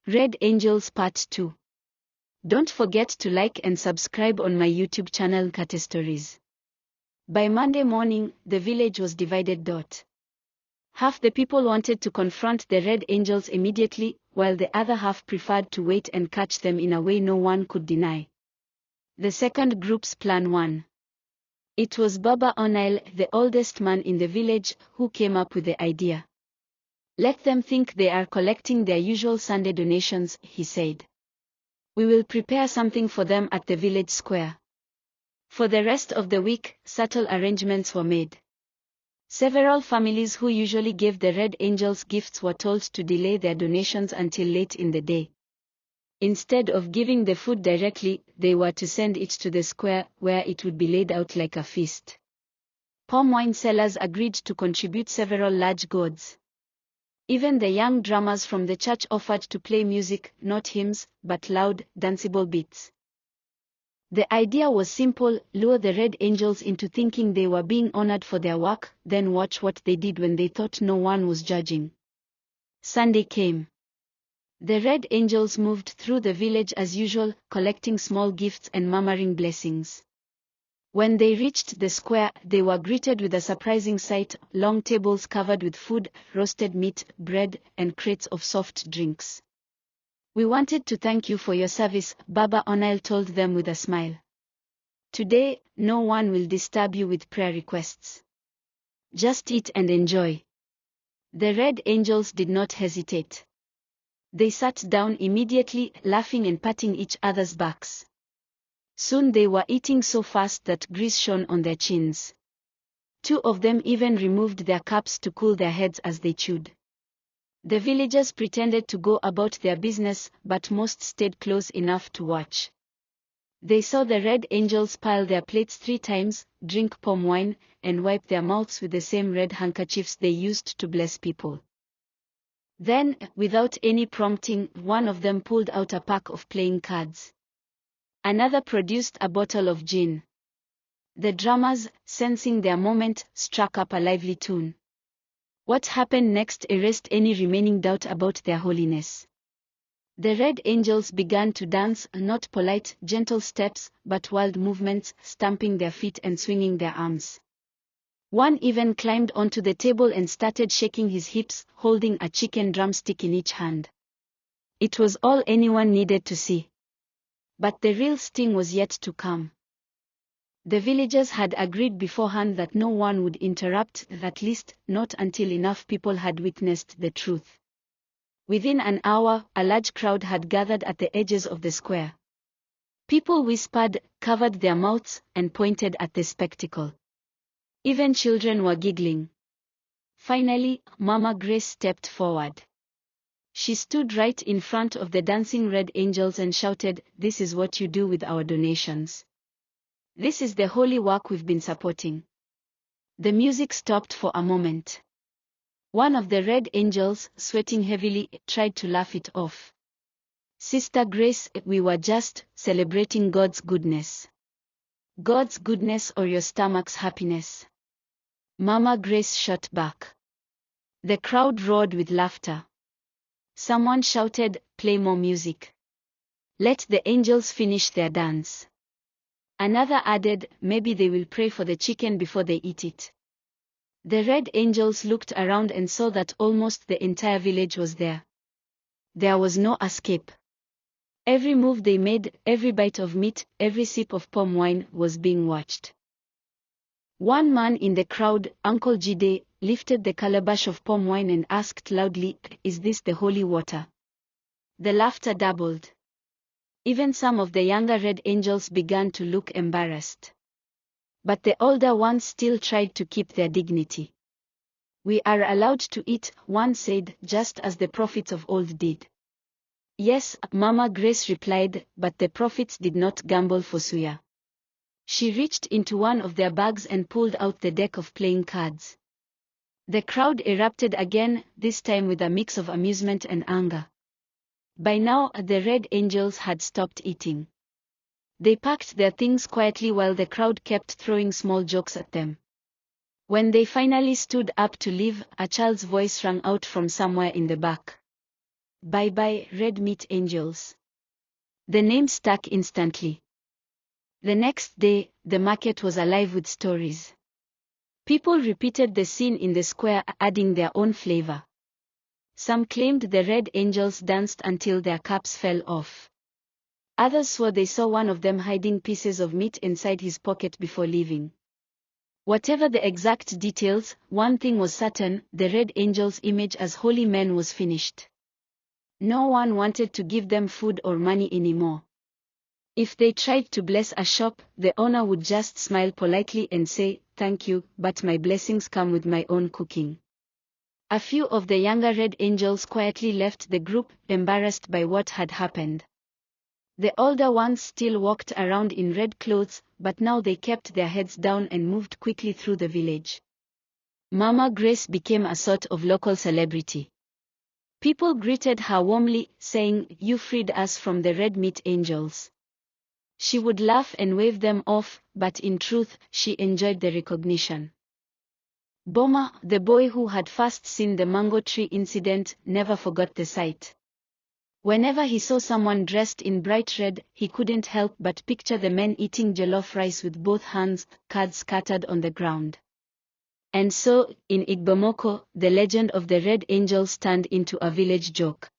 Red Angels Part 2. Don't forget to like and subscribe on my YouTube channel Kate Stories. By Monday morning, the village was divided. Half the people wanted to confront the Red Angels immediately, while the other half preferred to wait and catch them in a way no one could deny. The second group's plan won. It was Baba Onail, the oldest man in the village, who came up with the idea. Let them think they are collecting their usual Sunday donations, he said. We will prepare something for them at the village square. For the rest of the week, subtle arrangements were made. Several families who usually gave the Red Angels gifts were told to delay their donations until late in the day. Instead of giving the food directly, they were to send it to the square, where it would be laid out like a feast. Palm wine sellers agreed to contribute several large gourds. Even the young drummers from the church offered to play music, not hymns, but loud, danceable beats. The idea was simple: lure the Red Angels into thinking they were being honored for their work, then watch what they did when they thought no one was judging. Sunday came. The Red Angels moved through the village as usual, collecting small gifts and murmuring blessings. When they reached the square, they were greeted with a surprising sight: long tables covered with food, roasted meat, bread, and crates of soft drinks. We wanted to thank you for your service, Baba Onail told them with a smile. Today, no one will disturb you with prayer requests. Just eat and enjoy. The Red Angels did not hesitate. They sat down immediately, laughing and patting each other's backs. Soon they were eating so fast that grease shone on their chins. Two of them even removed their caps to cool their heads as they chewed. The villagers pretended to go about their business, but most stayed close enough to watch. They saw the Red Angels pile their plates 3 times, drink palm wine, and wipe their mouths with the same red handkerchiefs they used to bless people. Then, without any prompting, one of them pulled out a pack of playing cards. Another produced a bottle of gin. The drummers, sensing their moment, struck up a lively tune. What happened next erased any remaining doubt about their holiness. The Red Angels began to dance, not polite, gentle steps, but wild movements, stamping their feet and swinging their arms. One even climbed onto the table and started shaking his hips, holding a chicken drumstick in each hand. It was all anyone needed to see. But the real sting was yet to come. The villagers had agreed beforehand that no one would interrupt, at least not until enough people had witnessed the truth. Within an hour, a large crowd had gathered at the edges of the square. People whispered, covered their mouths, and pointed at the spectacle. Even children were giggling. Finally, Mama Grace stepped forward. She stood right in front of the dancing Red Angels and shouted, "This is what you do with our donations. This is the holy work we've been supporting." The music stopped for a moment. One of the Red Angels, sweating heavily, tried to laugh it off. "Sister Grace, we were just celebrating God's goodness." "God's goodness or your stomach's happiness?" Mama Grace shot back. The crowd roared with laughter. Someone shouted, "Play more music. Let the angels finish their dance." Another added, "Maybe they will pray for the chicken before they eat it." The Red Angels looked around and saw that almost the entire village was there. There was no escape. Every move they made, every bite of meat, every sip of palm wine was being watched. One man in the crowd, Uncle Jide, lifted the calabash of palm wine and asked loudly, "Is this the holy water?" The laughter doubled. Even some of the younger Red Angels began to look embarrassed. But the older ones still tried to keep their dignity. "We are allowed to eat," one said, "just as the prophets of old did." "Yes," Mama Grace replied, "but the prophets did not gamble for suya." She reached into one of their bags and pulled out the deck of playing cards. The crowd erupted again, this time with a mix of amusement and anger. By now, the Red Angels had stopped eating. They packed their things quietly while the crowd kept throwing small jokes at them. When they finally stood up to leave, a child's voice rang out from somewhere in the back. Bye-bye, red meat angels. The name stuck instantly. The next day, the market was alive with stories. People repeated the scene in the square, adding their own flavor. Some claimed the red angels danced until their caps fell off. Others swore they saw one of them hiding pieces of meat inside his pocket before leaving. Whatever the exact details, one thing was certain: the red angels' image as holy men was finished. No one wanted to give them food or money anymore. If they tried to bless a shop, the owner would just smile politely and say, "Thank you, but my blessings come with my own cooking." A few of the younger red angels quietly left the group, embarrassed by what had happened. The older ones still walked around in red clothes, but now they kept their heads down and moved quickly through the village. Mama Grace became a sort of local celebrity. People greeted her warmly, saying, "You freed us from the red meat angels." She would laugh and wave them off, but in truth, she enjoyed the recognition. Boma, the boy who had first seen the mango tree incident, never forgot the sight. Whenever he saw someone dressed in bright red, he couldn't help but picture the men eating jollof rice with both hands, cards scattered on the ground. And so, in Igbomoko, the legend of the red angels turned into a village joke.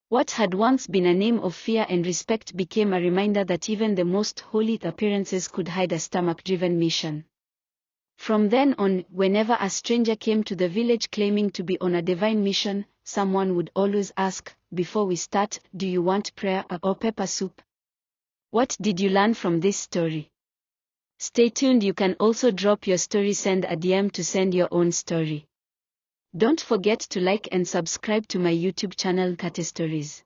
What had once been a name of fear and respect became a reminder that even the most holy appearances could hide a stomach-driven mission. From then on, whenever a stranger came to the village claiming to be on a divine mission, someone would always ask, "Before we start, do you want prayer or pepper soup?" What did you learn from this story? Stay tuned. You can also drop your story. Send a DM to send your own story. Don't forget to like and subscribe to my YouTube channel, Stories.